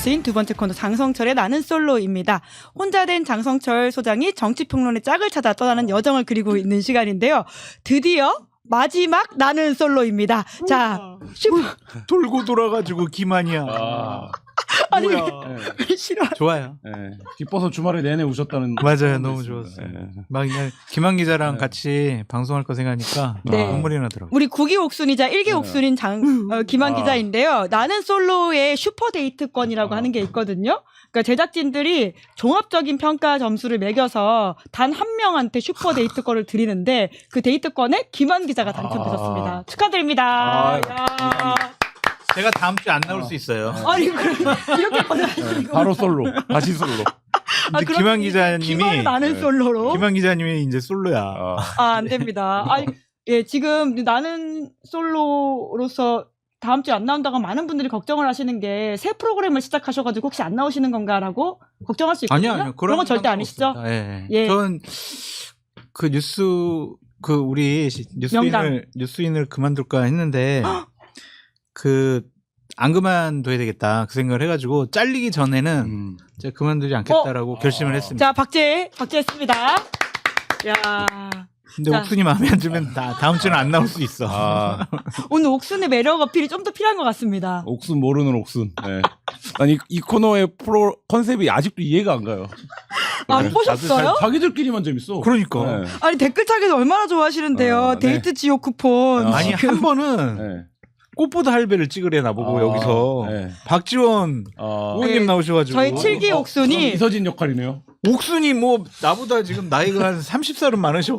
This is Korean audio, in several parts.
인 두 번째 코너 장성철의 나는 솔로입니다. 혼자 된 장성철 소장이 정치평론의 짝을 찾아 떠나는 여정을 그리고 있는 시간인데요. 드디어 마지막 나는 솔로입니다. 자, 돌고 돌아가지고 기만이야. 아니 뭐야. 싫어. 좋아요. 네. 기뻐서 주말에 내내 우셨다는. 맞아요. 너무 좋았어요. 네. 막 그냥 김한 기자랑 네. 같이 방송할 거 생각하니까 네. 눈물이 나더라고요. 우리 9기 옥순이자 1기 네. 옥순인 김한 아. 기자인데요. 나는 솔로의 슈퍼데이트권이라고 하는 게 있거든요. 그러니까 제작진들이 종합적인 평가 점수를 매겨서 단 한 명한테 슈퍼데이트권을 드리는데 그 데이트권에 김한 기자가 당첨되셨습니다. 축하드립니다. 야. 제가 다음 주에 안 나올 수 있어요. 아니 이렇게 보내시고 바로 솔로. 다시 솔로. 근데 김한 기자님이 김한 나는 솔로로 김한 기자님이 이제 솔로야. 안 됩니다. 아니 예 지금 나는 솔로로서 다음 주에 안 나온다고 많은 분들이 걱정을 하시는 게 새 프로그램을 시작하셔가지고 혹시 안 나오시는 건가라고 걱정할 수 있거든요. 아니요. 그런 건 절대 아니시죠? 예. 예. 전 그 뉴스 그 우리 뉴스인을 그만둘까 했는데 그 안 그만둬야 되겠다 그 생각을 해가지고 잘리기 전에는 제가 그만두지 않겠다라고 결심을 했습니다. 자 박제했습니다. 야 근데 자. 옥순이 마음에 안 들면 다음 주는 안 나올 수 있어. 오늘 옥순의 매력 어필이 좀 더 필요한 것 같습니다. 옥순 모르는 옥순. 네. 난 이 코너의 프로 컨셉이 아직도 이해가 안 가요. 안 보셨어요? 자기들끼리만 재밌어. 그러니까. 네. 아니 댓글 타기도 얼마나 좋아하시는데요. 네. 데이트 지옥 쿠폰. 아니 한 번은 네. 꽃보다 할배를 찍으래 나보고 여기서 네. 박지원 의원님 네. 나오셔가지고 저희 7기 옥순이 이서진 역할이네요. 옥순이 뭐 나보다 지금 나이가 한 30살은 많으셔.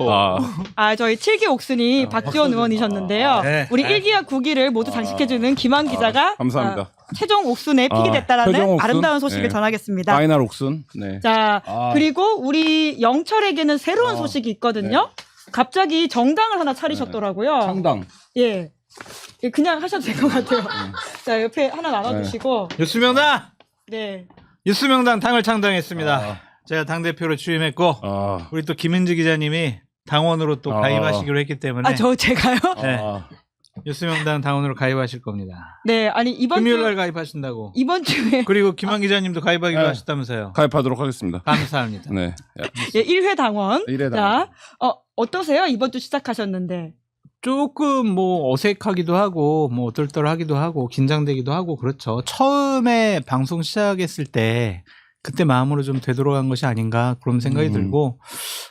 저희 7기 옥순이 박지원 의원이셨는데요. 네. 우리 1기와 9기를 모두 장식해주는 김한 기자가 감사합니다. 최종 옥순에 픽이 됐다라는 최종 옥순? 아름다운 소식을 네. 전하겠습니다. 파이널 옥순. 네. 자, 그리고 우리 영철에게는 새로운 소식이 있거든요. 갑자기 정당을 하나 차리셨더라고요. 상당. 예. 예, 그냥 하셔도 될 것 같아요. 자, 옆에 하나 나눠주시고. 뉴스명당 네. 뉴스명당 당을 창당했습니다. 제가 당 대표로 취임했고 우리 또 김은지 기자님이 당원으로 또 가입하시기로 했기 때문에 제가요? 네. 뉴스명당 당원으로 가입하실 겁니다. 네, 아니, 금요일날 가입하신다고. 이번 주에. 그리고 김한 기자님도 가입하기로 하셨다면서요. 가입하도록 하겠습니다. 감사합니다. 네. 예, 1회 당원. 1회 당원. 자, 어떠세요? 이번 주 시작하셨는데. 조금 뭐 어색하기도 하고 뭐 어떨떨하기도 하고 긴장되기도 하고 그렇죠. 처음에 방송 시작했을 때 그때 마음으로 좀 되돌아간 것이 아닌가 그런 생각이 들고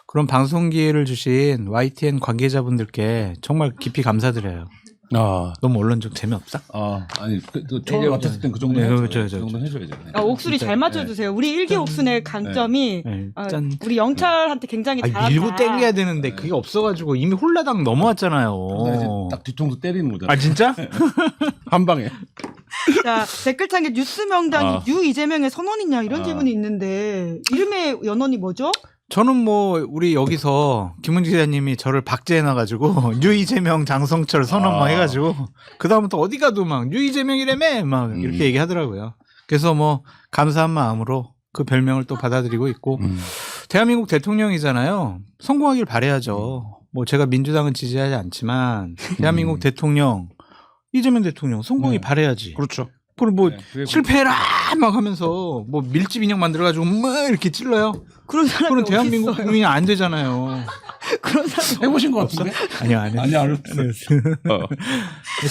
그런 방송 기회를 주신 YTN 관계자분들께 정말 깊이 감사드려요. 너무 언론적 재미없다? 아니, 저게 맡았을 땐 그 정도 네, 해줘야죠. 그렇죠, 그 정도 해줘야죠. 네. 옥순이 잘 맞춰주세요. 우리 1기 옥순의 강점이 짠. 우리 영철한테 굉장히 잘한다. 밀고 땡겨야 되는데 그게 없어가지고 이미 홀라당 넘어왔잖아요. 근데 이제 딱 뒤통수 때리는 거잖아. 아 진짜? 한 방에. 자, 댓글창에 뉴스 명단이 유 이재명의 선언이냐 이런 질문이 있는데 이름의 연원이 뭐죠? 저는 뭐 우리 여기서 김은지 기자님이 저를 박제해놔가지고 유이재명 장성철 선언 막 해가지고 그 다음부터 어디 가도 막 유이재명이라며 막 이렇게 얘기하더라고요. 그래서 뭐 감사한 마음으로 그 별명을 또 받아들이고 있고 대한민국 대통령이잖아요. 성공하길 바라야죠. 뭐 제가 민주당은 지지하지 않지만 대한민국 대통령 이재명 대통령 성공이 바라야지. 그렇죠. 그리고 뭐 네, 실패해라 막 하면서 뭐 밀집 인형 만들어가지고 막 이렇게 찔러요. 그런 사람이 그건 대한민국 어딨어요? 국민이 안 되잖아요. 그런 사람 해보신 것 같은데? 아니요, 안 했어요. 아니, 안 했어요.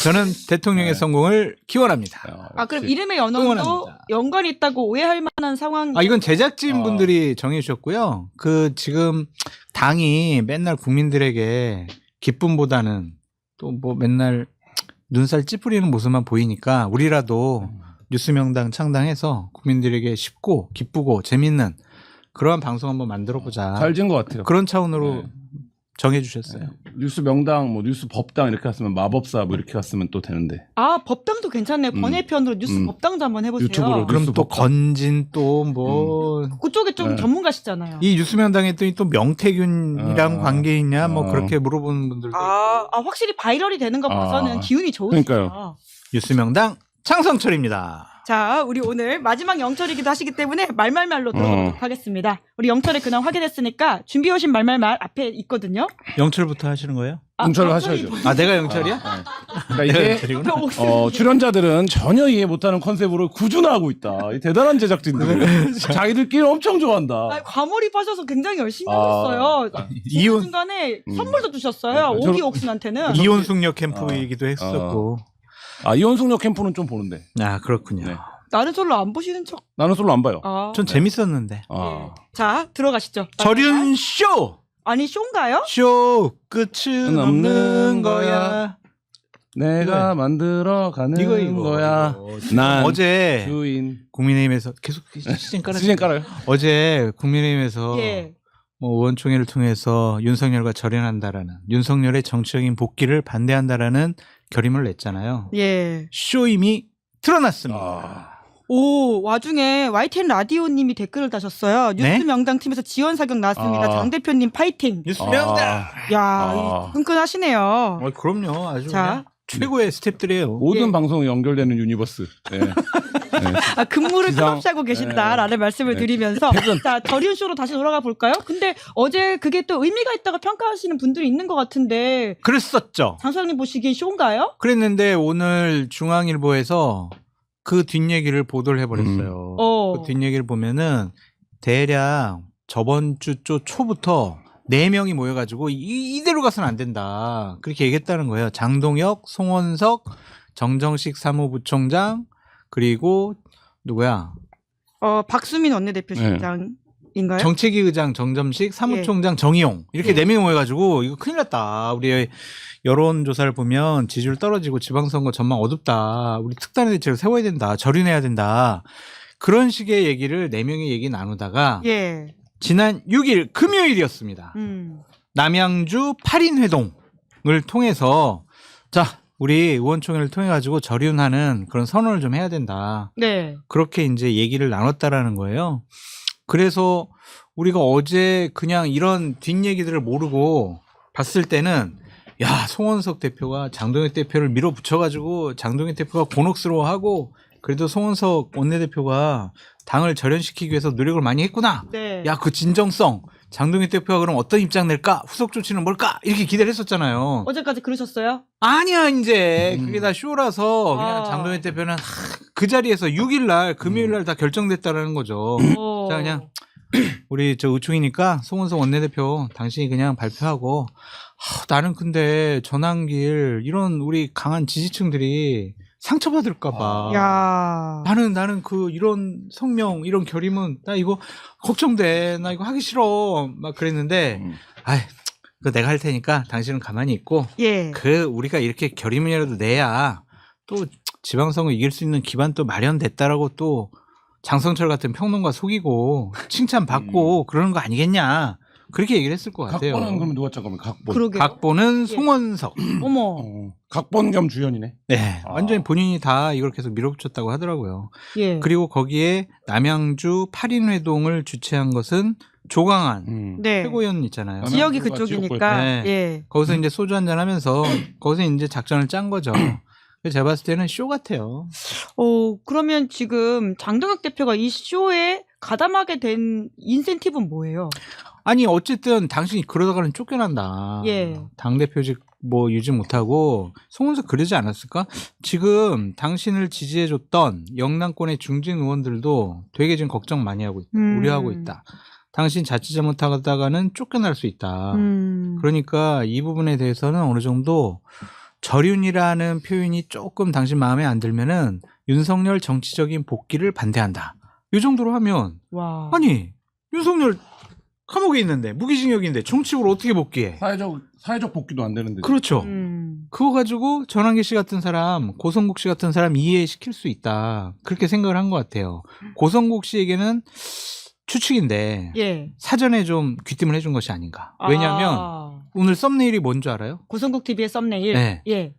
저는 대통령의 성공을 기원합니다. 그럼 이름의 연원도 응원합니다. 연관이 있다고 오해할 만한 상황이 이건 제작진 분들이 정해주셨고요. 그 지금 당이 맨날 국민들에게 기쁨보다는 또 뭐 맨날 눈살 찌푸리는 모습만 보이니까 우리라도 뉴스명당 창당해서 국민들에게 쉽고 기쁘고 재밌는 그러한 방송 한번 만들어보자. 잘 지은 것 같아요. 그런 차원으로 정해주셨어요. 뉴스 명당, 뭐 뉴스 법당 이렇게 갔으면 마법사 뭐 이렇게 갔으면 또 되는데. 법당도 괜찮네요. 번외편으로 뉴스 법당도 한번 해보세요. 유튜브로 그럼 뉴스 또 법당. 건진 또 뭐 그쪽에 좀 전문가시잖아요. 이 뉴스명당에 했더니 또 명태균이랑 관계 있냐 뭐 아. 그렇게 물어보는 분들도 있고. 확실히 바이럴이 되는 거 봐서는 기운이 좋으시죠. 그러니까요. 뉴스명당 창성철입니다. 자, 우리 오늘 마지막 영철이기도 하시기 때문에 말말말로 들어보도록 하겠습니다. 우리 영철의 근황 확인했으니까 준비해 오신 말말말 앞에 있거든요. 영철부터 하시는 거예요? 영철을 영철이 하셔야죠. 아, 내가 영철이야? 그러니까 이게 영철이구나. 출연자들은 전혀 이해 못하는 컨셉으로 구준하고 있다. 이 대단한 제작진들. 자기들끼리 엄청 좋아한다. 아, 과몰입하셔서 굉장히 열심히 하셨어요. 이혼 중간에 선물도 주셨어요. 네, 오기 옥순한테는. 이혼숙녀 캠프이기도 했었고. 이혼숙녀 캠프는 좀 보는데. 아, 그렇군요. 네. 나는 솔로 안 보시는 척. 나는 솔로 안 봐요. 전 재밌었는데. 아. 자, 들어가시죠. 절윤 쇼! 아니, 쇼인가요? 쇼 끝은 없는 거야. 내가 만들어가는 이거. 거야. 난 어제 주인. 국민의힘에서 계속 시즌 깔았죠. 시즌 깔아요. 어제 국민의힘에서 예. 뭐 의원총회를 통해서 윤석열과 절연한다라는 윤석열의 정치적인 복귀를 반대한다라는 결의문을 냈잖아요. 예. 쇼임이 드러났습니다. 아. 오, 와중에 YTN 라디오님이 댓글을 다셨어요. 뉴스 네? 명당팀에서 지원 사격 나왔습니다. 아. 장 대표님 파이팅. 뉴스 아. 명당. 야, 끈끈하시네요. 그럼요. 아주 자. 그냥 최고의 스탭들이에요. 모든 예. 방송 연결되는 유니버스. 네. 아, 근무를 지상- 끝없이 하고 계신다라는 말씀을 네. 드리면서 자, 절윤 쇼로 다시 돌아가 볼까요? 근데 어제 그게 또 의미가 있다고 평가하시는 분들이 있는 것 같은데 그랬었죠. 장 소장님 보시기엔 쇼인가요? 그랬는데 오늘 중앙일보에서 그 뒷얘기를 보도를 해버렸어요. 그 뒷얘기를 보면은 대략 저번 주 초부터 4명이 모여가지고 이대로 가서는 안 된다. 그렇게 얘기했다는 거예요. 장동혁, 송원석, 정정식 사무부총장, 그리고 누구야? 박수민 원내대표 실장인가요? 정책위 의장 정점식, 사무총장 정의용. 이렇게 예. 4명이 모여가지고 이거 큰일 났다. 우리 여론조사를 보면 지지율 떨어지고 지방선거 전망 어둡다. 우리 특단의 대책을 세워야 된다. 절윤해야 된다. 그런 식의 얘기를 4명이 얘기 나누다가 예. 지난 6일 금요일이었습니다. 남양주 8인 회동을 통해서 자, 우리 의원총회를 통해 가지고 절윤하는 그런 선언을 좀 해야 된다. 네. 그렇게 이제 얘기를 나눴다라는 거예요. 그래서 우리가 어제 그냥 이런 뒷얘기들을 모르고 봤을 때는 야, 송원석 대표가 장동혁 대표를 밀어붙여가지고 장동혁 대표가 곤혹스러워하고 그래도 송원석 원내대표가 당을 절연시키기 위해서 노력을 많이 했구나. 네. 야, 그 진정성. 장동혁 대표가 그럼 어떤 입장 낼까? 후속 조치는 뭘까? 이렇게 기대를 했었잖아요. 어제까지 그러셨어요? 아니야, 이제. 그게 다 쇼라서 그냥 아. 장동혁 대표는 그 자리에서 6일날, 금요일날 다 결정됐다라는 거죠. 자, 그냥 우리 의총이니까 송원석 원내대표 당신이 그냥 발표하고 나는 근데 전환길 이런 우리 강한 지지층들이 상처받을까봐. 야. 나는 이런 성명, 이런 결의문, 나 이거 걱정돼. 나 이거 하기 싫어. 막 그랬는데, 그거 내가 할 테니까 당신은 가만히 있고, 예. 우리가 이렇게 결의문이라도 내야 또 지방선거 이길 수 있는 기반 또 마련됐다라고 또 장성철 같은 평론가 속이고 칭찬받고 그러는 거 아니겠냐. 그렇게 얘기를 했을 것 같아요. 각본은 그러면 누가 짠 겁니까? 각본. 그러게요. 각본은 송원석. 어머. 각본 겸 주연이네. 네, 완전히 본인이 다 이걸 계속 밀어붙였다고 하더라고요. 예. 그리고 거기에 남양주 8인 회동을 주최한 것은 조강한 네. 최고위원 있잖아요. 지역이 남양주가 그쪽이니까. 네. 예. 거기서 이제 소주 한잔 하면서 거기서 이제 작전을 짠 거죠. 그래서 제가 봤을 때는 쇼 같아요. 그러면 지금 장동혁 대표가 이 쇼에 가담하게 된 인센티브는 뭐예요? 아니 어쨌든 당신이 그러다가는 쫓겨난다. 예. 당대표직 뭐 유지 못하고 송원석 그러지 않았을까? 지금 당신을 지지해줬던 영남권의 중진 의원들도 되게 지금 걱정 많이 하고 있다. 우려하고 있다. 당신 자칫 잘못하다가는 쫓겨날 수 있다. 그러니까 이 부분에 대해서는 어느 정도 절윤이라는 표현이 조금 당신 마음에 안 들면은 윤석열 정치적인 복귀를 반대한다. 이 정도로 하면 와. 아니 윤석열 감옥에 있는데 무기징역인데 정치적으로 어떻게 복귀해? 사회적 복귀도 안 되는데. 그렇죠. 그거 가지고 전환기 씨 같은 사람, 고성국 씨 같은 사람 이해시킬 수 있다. 그렇게 생각을 한 것 같아요. 고성국 씨에게는 추측인데 예. 사전에 좀 귀띔을 해준 것이 아닌가. 왜냐하면 오늘 썸네일이 뭔 줄 알아요? 고성국 TV의 썸네일. 네. 예.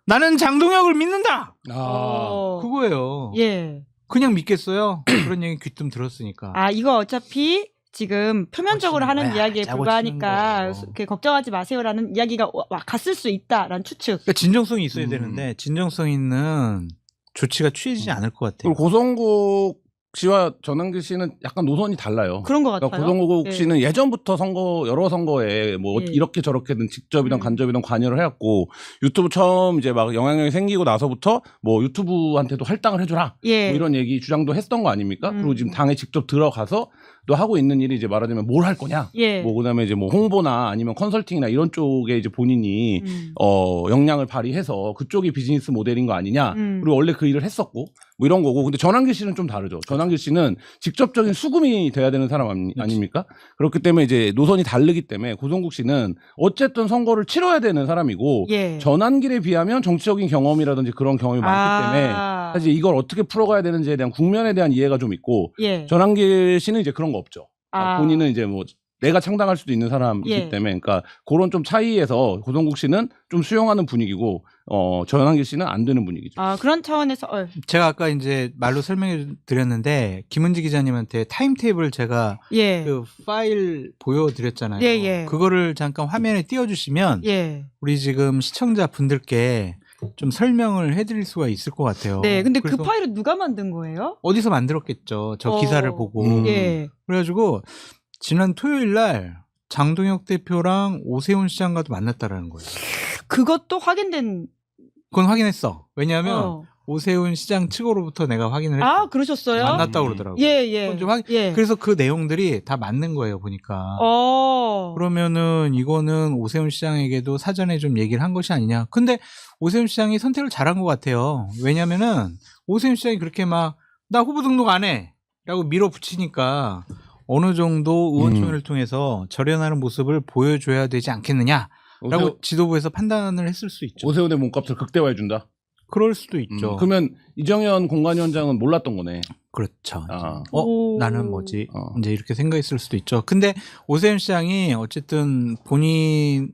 나는 장동혁을 믿는다. 아. 그거예요. 예. 그냥 믿겠어요. 그런 얘기 귀뜸 들었으니까. 이거 어차피 지금 표면적으로 하는 거야. 이야기에 짜고 불과하니까 치는 거. 이렇게 걱정하지 마세요라는 이야기가 갔을 수 있다라는 추측. 그러니까 진정성이 있어야 음. 되는데 진정성 있는 조치가 취해지지 않을 것 같아요. 그리고 고성국 씨와 전환길 씨는 약간 노선이 달라요. 그런 것 같아요. 그러니까 고성국 예. 씨는 예전부터 여러 선거에 뭐 예. 이렇게 저렇게든 직접이든 음. 간접이든 관여를 해왔고 유튜브 처음 이제 막 영향력이 생기고 나서부터 뭐 유튜브한테도 할당을 해줘라 예. 뭐 이런 얘기 주장도 했던 거 아닙니까? 음. 그리고 지금 당에 직접 들어가서 또 하고 있는 일이 이제 말하자면 뭘 할 거냐? 예. 뭐 그다음에 이제 뭐 홍보나 아니면 컨설팅이나 이런 쪽에 이제 본인이 역량을 발휘해서 그쪽이 비즈니스 모델인 거 아니냐? 그리고 원래 그 일을 했었고 뭐 이런 거고. 근데 전환길 씨는 좀 다르죠. 전환길 씨는 직접적인 수금이 돼야 되는 사람 아닙니까? 그렇기 때문에 이제 노선이 다르기 때문에 고성국 씨는 어쨌든 선거를 치러야 되는 사람이고 예. 전환길에 비하면 정치적인 경험이라든지 그런 경험이 많기 때문에 사실 이걸 어떻게 풀어가야 되는지에 대한 국면에 대한 이해가 좀 있고 예. 전환길 씨는 이제 그런 거 없죠. 본인은 이제 뭐 내가 창당할 수도 있는 사람이기 예. 때문에 그러니까 그런 좀 차이에서 고성국 씨는 좀 수용하는 분위기고 전환길 씨는 안 되는 분위기죠. 그런 차원에서 제가 아까 이제 말로 설명해 드렸는데 김은지 기자님한테 타임테이블 제가 예. 그 파일 보여드렸잖아요. 예, 예. 그거를 잠깐 화면에 띄워주시면 예. 우리 지금 시청자 분들께 좀 설명을 해드릴 수가 있을 것 같아요. 네. 근데 그 그래서 파일은 누가 만든 거예요? 어디서 만들었겠죠. 저 기사를 보고. 예. 그래가지고 지난 토요일 날 장동혁 대표랑 오세훈 시장과도 만났다라는 거예요. 그것도 확인된. 그건 확인했어. 왜냐하면 오세훈 시장 측으로부터 내가 확인을 했어. 그러셨어요? 만났다고 그러더라고요. 예, 예. 그건 좀 예. 그래서 그 내용들이 다 맞는 거예요, 보니까. 그러면은 이거는 오세훈 시장에게도 사전에 좀 얘기를 한 것이 아니냐. 근데 오세훈 시장이 선택을 잘한 것 같아요. 왜냐면은 오세훈 시장이 그렇게 막 나 후보 등록 안 해. 라고 밀어붙이니까 어느 정도 의원총회를 통해서 절연하는 모습을 보여줘야 되지 않겠느냐라고 지도부에서 판단을 했을 수 있죠. 오세훈의 몸값을 극대화해 준다. 그럴 수도 있죠. 그러면 이정현 공관위원장은 몰랐던 거네. 그렇죠. 아. 나는 뭐지? 이제 이렇게 생각했을 수도 있죠. 근데 오세훈 시장이 어쨌든 본인의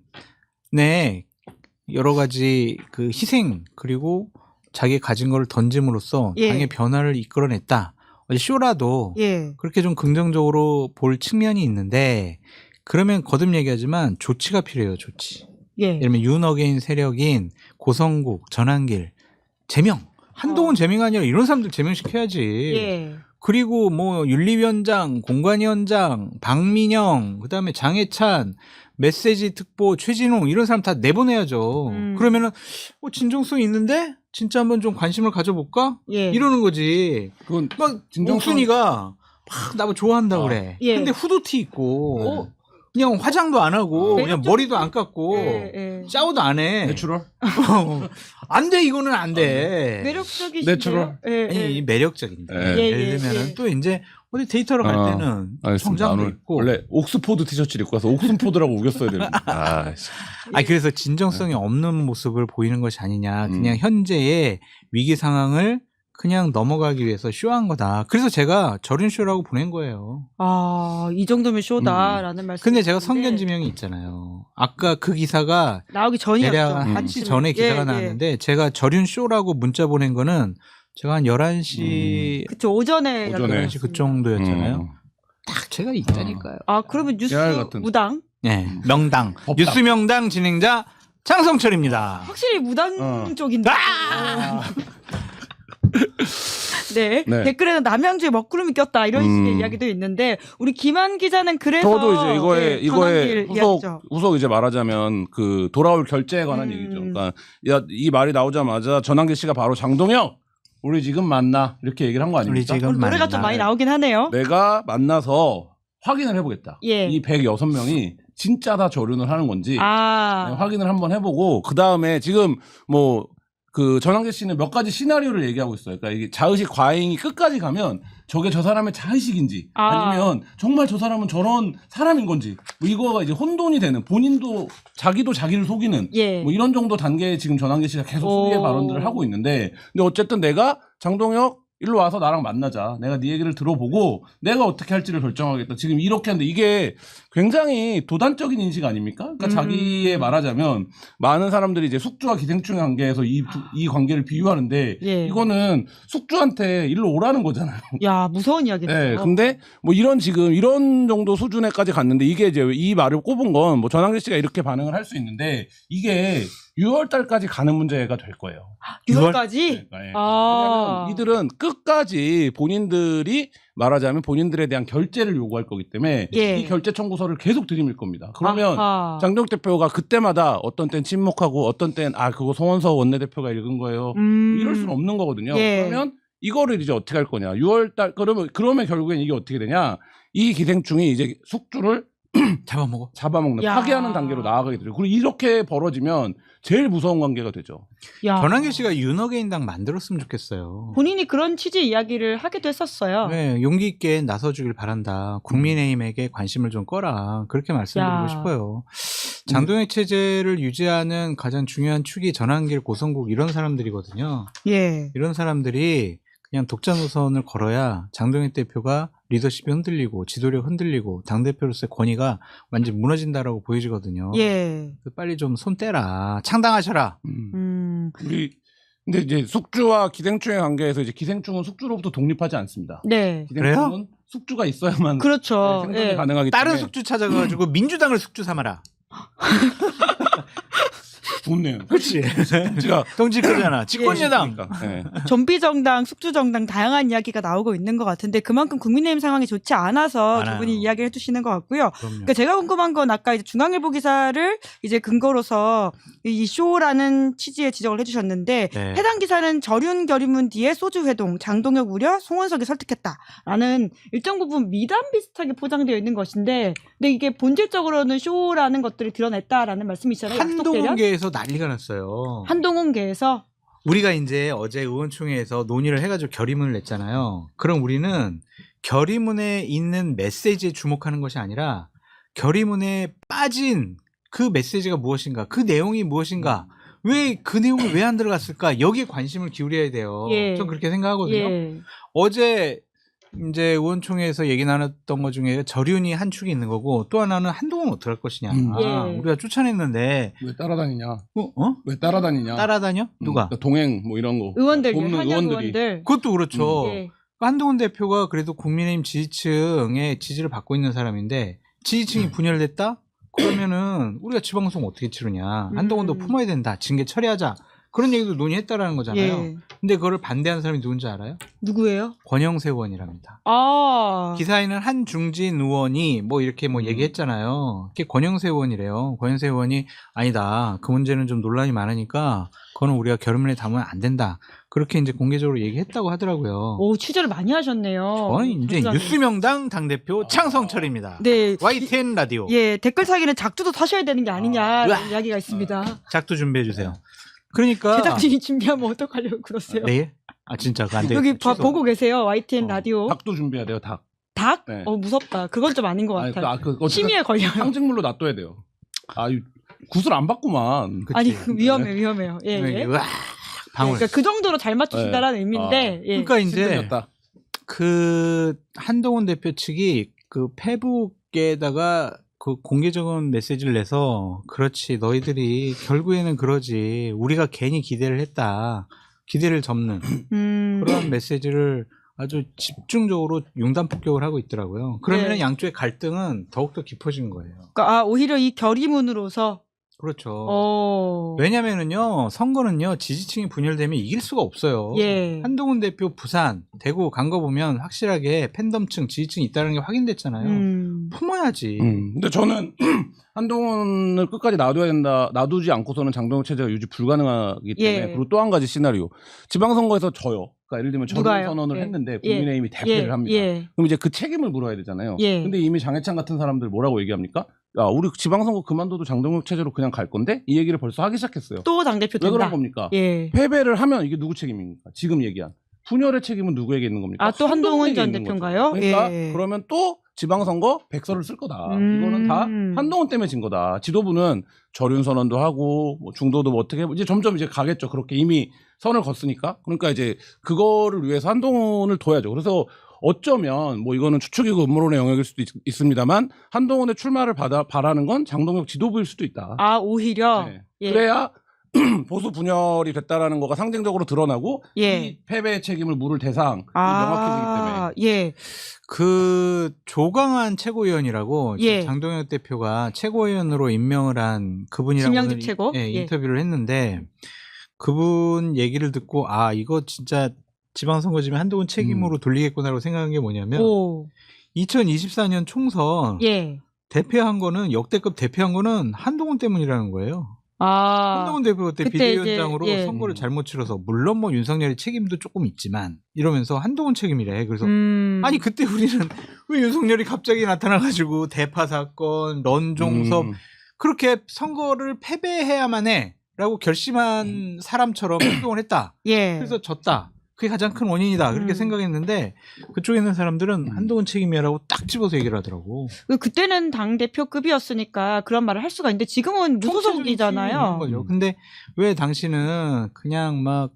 여러 가지 그 희생 그리고 자기 가진 거를 던짐으로써 예. 당의 변화를 이끌어냈다. 쇼라도 예. 그렇게 좀 긍정적으로 볼 측면이 있는데 그러면 거듭 얘기하지만 조치가 필요해요. 조치. 예. 예를 들면 윤어게인 세력인 고성국, 전환길, 제명. 한동훈 제명이 아니라 이런 사람들 제명시켜야지. 예. 그리고 뭐 윤리위원장, 공관위원장, 박민영, 그다음에 장해찬, 메시지 특보, 최진홍 이런 사람 다 내보내야죠. 그러면은 진정성 있는데 진짜 한번 좀 관심을 가져볼까? 예. 이러는 거지. 그건 막 옥순이가 막 나보고 좋아한다 그래. 예. 근데 후드티 입고 그냥 화장도 안 하고 그냥 머리도 안 깎고 샤워도 안 해. 내추럴? 안 돼. 이거는 안 돼. 매력적이신데요. 내추럴? 예. 매력적인데. 예. 예를 들면은 또 이제 어디 데이터로 갈 때는 성장도 있고. 원래 옥스포드 티셔츠를 입고 와서 옥슨포드라고 우겼어야 되는데. 그래서 진정성이 없는 모습을 보이는 것이 아니냐. 그냥 현재의 위기 상황을 그냥 넘어가기 위해서 쇼한 거다. 그래서 제가 절윤쇼라고 보낸 거예요. 이 정도면 쇼다라는 말씀. 근데 제가 성견지명이 있잖아요. 아까 그 기사가 나오기 전이었죠. 대략 한 시 전에 기사가 나왔는데 제가 절윤쇼라고 문자 보낸 거는 제가 한 11시 그쵸, 오전에 11시 그 정도였잖아요. 딱 제가 있다니까요. 그러면 뉴스 같은. 무당? 네, 명당. 뉴스 명당 진행자 장성철입니다. 확실히 무당 쪽인데. 네. 네. 댓글에는 남양주에 먹구름이 꼈다 이런 식의 이야기도 있는데 우리 김한 기자는 그래서 저도 이제 이거에 이야기죠. 후속 이제 말하자면 그 돌아올 결제에 관한 얘기죠. 그러니까 이 말이 나오자마자 전환길 씨가 바로 장동혁 우리 지금 만나 이렇게 얘기를 한 거 아닙니까? 우리 지금 오늘 노래가 좀 많이 나오긴 하네요. 내가 만나서 확인을 해보겠다. 예. 이 106명이 진짜 다 절윤을 하는 건지 아. 확인을 한번 해보고 그 다음에 지금 뭐 그 전환길 씨는 몇 가지 시나리오를 얘기하고 있어요. 그러니까 이게 자의식 과잉이 끝까지 가면 저게 저 사람의 자의식인지 아니면 정말 저 사람은 저런 사람인 건지 뭐 이거가 이제 혼돈이 되는 본인도 자기도 자기를 속이는 예. 뭐 이런 정도 단계에 지금 전환길 씨가 계속 속이의 발언들을 하고 있는데 근데 어쨌든 내가 장동혁 일로 와서 나랑 만나자. 내가 네 얘기를 들어보고 내가 어떻게 할지를 결정하겠다. 지금 이렇게 하는데 이게 굉장히 도단적인 인식 아닙니까? 그러니까 자기의 말하자면 많은 사람들이 이제 숙주와 기생충의 관계에서 이 관계를 비유하는데 예. 이거는 숙주한테 일로 오라는 거잖아요. 야, 무서운 이야기네요. 네, 근데 뭐 지금 이런 정도 수준에까지 갔는데 이게 이제 이 말을 꼽은 건 뭐 전환길 씨가 이렇게 반응을 할 수 있는데 이게 6월 달까지 가는 문제가 될 거예요. 6월까지? 그러니까, 예. 아. 왜냐면 이들은 끝까지 본인들이 말하자면 본인들에 대한 결재를 요구할 거기 때문에 예. 이 결재 청구서를 계속 들이밀 겁니다. 그러면 아하. 장동혁 대표가 그때마다 어떤 땐 침묵하고 어떤 땐 그거 송원석 원내대표가 읽은 거예요. 이럴 수는 없는 거거든요. 예. 그러면 이거를 이제 어떻게 할 거냐. 6월 달 그러면 결국엔 이게 어떻게 되냐. 이 기생충이 이제 숙주를 잡아먹는 야. 파괴하는 단계로 나아가게 되죠. 그리고 이렇게 벌어지면 제일 무서운 관계가 되죠. 야. 전환길 씨가 윤어게인당 만들었으면 좋겠어요. 본인이 그런 취지 이야기를 하기도 했었어요. 네, 용기 있게 나서주길 바란다. 국민의힘에게 관심을 좀 꺼라. 그렇게 말씀드리고 야. 싶어요. 장동혁 체제를 유지하는 가장 중요한 축이 전환길, 고성국 이런 사람들이거든요. 예. 이런 사람들이 그냥 독자 노선을 걸어야 장동혁 대표가 리더십이 흔들리고 지도력 흔들리고 당대표로서의 권위가 완전 무너진다라고 보여지거든요. 예. 빨리 좀 손 떼라. 창당하셔라. 근데 이제 숙주와 기생충의 관계에서 이제 기생충은 숙주로부터 독립하지 않습니다. 네. 기생충은 그래요? 숙주가 있어야만 그렇죠. 생존이 예. 가능하기 다른 때문에 숙주 찾아가지고 민주당을 숙주 삼아라. 좋네요. 그렇지. 숙주가 동지 그러잖아. 집권여당. 그러니까. 네. 좀비정당, 숙주정당 다양한 이야기가 나오고 있는 것 같은데 그만큼 국민의힘 상황이 좋지 않아서 두 많아요. 분이 이야기를 해주시는 것 같고요. 그럼요. 그러니까 제가 궁금한 건 아까 이제 중앙일보 기사를 이제 근거로서 이 쇼라는 취지의 지적을 해주셨는데 네. 해당 기사는 절윤 결의문 뒤에 소주 회동, 장동혁 우려, 송원석이 설득했다라는 일정 부분 미담 비슷하게 포장되어 있는 것인데, 근데 이게 본질적으로는 쇼라는 것들을 드러냈다라는 말씀이시잖아요. 약속 대련? 한동훈계에서 난리가 났어요. 한동훈계에서 우리가 이제 어제 의원총회에서 논의를 해가지고 결의문을 냈잖아요. 그럼 우리는 결의문에 있는 메시지에 주목하는 것이 아니라 결의문에 빠진 그 메시지가 무엇인가, 그 내용이 무엇인가, 왜 그 내용이 왜 안 들어갔을까, 여기에 관심을 기울여야 돼요. 예. 전 그렇게 생각하거든요. 예. 어제 이제 의원총회에서 얘기 나눴던 것 중에 절윤이 한 축이 있는 거고, 또 하나는 한동훈 어떻게 할 것이냐. 예. 우리가 쫓아냈는데 왜 따라다니냐? 어? 왜 따라다니냐? 따라다녀? 누가? 그러니까 동행 뭐 이런 거. 의원들, 돕는 현역 의원들이. 의원들. 그것도 그렇죠. 예. 한동훈 대표가 그래도 국민의힘 지지층의 지지를 받고 있는 사람인데 지지층이 분열됐다? 그러면은 우리가 지방송 어떻게 치르냐. 한동훈도 품어야 된다. 징계 처리하자. 그런 얘기도 논의했다라는 거잖아요. 예. 근데 그거를 반대하는 사람이 누군지 알아요? 누구예요? 권영세 의원이랍니다. 아. 기사에는 한중진 의원이 뭐 이렇게 뭐 얘기했잖아요. 그게 권영세 의원이래요. 권영세 의원이 아니다. 그 문제는 좀 논란이 많으니까 그거는 우리가 결의문에 담으면 안 된다. 그렇게 이제 공개적으로 얘기했다고 하더라고요. 오, 취재를 많이 하셨네요. 저는 이제 부장님. 뉴스명당 당대표 창성철입니다. 네. YTN 라디오. 예, 댓글 사기는 작두도 사셔야 되는 게 아니냐 으아. 이야기가 있습니다. 작두 준비해 주세요. 그러니까 제작진이 준비하면 어떡하려고 그러세요? 내일? 아 진짜 그거 안 되겠다. 여기 취소. 보고 계세요. YTN 라디오. 닭도 준비해야 돼요. 닭. 닭? 네. 무섭다. 그건 좀 아닌 것 아니, 같아요. 어쨌든 심의에 걸려요. 상징물로 놔둬야 돼요. 구슬 안 받구만. 그치. 아니, 그 위험해요. 예, 예. 으악, 방울. 그러니까 그 정도로 잘 맞추신다라는 의미인데. 예. 그러니까 이제 힘들었다. 그 한동훈 대표 측이 그 페북에다가 그 공개적인 메시지를 내서 그렇지 너희들이 결국에는 그러지 우리가 괜히 기대를 했다. 기대를 접는 그런 메시지를 아주 집중적으로 융단 폭격을 하고 있더라고요. 그러면 네. 양쪽의 갈등은 더욱더 깊어지는 거예요. 그러니까 오히려 이 결의문으로서 그렇죠. 왜냐면은요, 선거는요, 지지층이 분열되면 이길 수가 없어요. 예. 한동훈 대표 부산, 대구 간 거 보면 확실하게 팬덤층, 지지층이 있다는 게 확인됐잖아요. 품어야지. 근데 저는 한동훈을 끝까지 놔둬야 된다. 놔두지 않고서는 장동혁 체제가 유지 불가능하기 때문에. 예. 그리고 또 한 가지 시나리오. 지방선거에서 져요. 그러니까 예를 들면 누가요? 저는 선언을 예. 했는데 국민의힘이 대패를 합니다. 예. 그럼 이제 그 책임을 물어야 되잖아요. 예. 근데 이미 장해찬 같은 사람들 뭐라고 얘기합니까? 야, 우리 지방선거 그만둬도 장동혁 체제로 그냥 갈 건데? 이 얘기를 벌써 하기 시작했어요. 또 당대표 왜 된다. 그런 겁니까? 예. 패배를 하면 이게 누구 책임입니까? 지금 얘기한. 분열의 책임은 누구에게 있는 겁니까? 아, 또 한동훈 전 있는 거죠. 대표인가요? 그러니까 예. 그러면 또 지방선거 백서를 쓸 거다. 이거는 다 한동훈 때문에 진 거다. 지도부는 절윤 선언도 하고 뭐 중도도 뭐 어떻게 이제 점점 이제 가겠죠. 그렇게 이미 선을 걷으니까. 그러니까 이제 그거를 위해서 한동훈을 둬야죠. 그래서 어쩌면 뭐 이거는 추측이고 음모론의 영역일 수도 있습니다만 한동훈의 출마를 바라는 건 장동혁 지도부일 수도 있다. 아, 오히려. 네. 예. 그래야 보수 분열이 됐다라는 거가 상징적으로 드러나고 예. 이 패배의 책임을 물을 대상이 명확해지기 때문에. 예. 그 조강한 최고위원이라고 예. 장동혁 대표가 최고위원으로 임명을 한 그분이랑 김영집 오늘 최고? 예, 예. 인터뷰를 했는데 그분 얘기를 듣고 아 이거 진짜 지방선거지면 한동훈 책임으로 돌리겠구나라고 생각한 게 뭐냐면 오. 2024년 총선 예. 대패한 거는 역대급 대패한 거는 한동훈 때문이라는 거예요. 아. 한동훈 대표 그때 그때 비대위원장으로 이제, 예. 선거를 잘못 치러서 물론 뭐 윤석열의 책임도 조금 있지만 이러면서 한동훈 책임이래. 그래서 아니 그때 우리는 왜 윤석열이 갑자기 나타나가지고 대파 사건, 런종섭 그렇게 선거를 패배해야만 해라고 결심한 사람처럼 행동을 했다. 예. 그래서 졌다. 그게 가장 큰 원인이다. 그렇게 생각했는데 그쪽에 있는 사람들은 한동훈 책임이라고 딱 집어서 얘기를 하더라고. 그때는 당 대표급이었으니까 그런 말을 할 수가 있는데 지금은 무소속이잖아요. 거죠. 근데 왜 당신은 그냥 막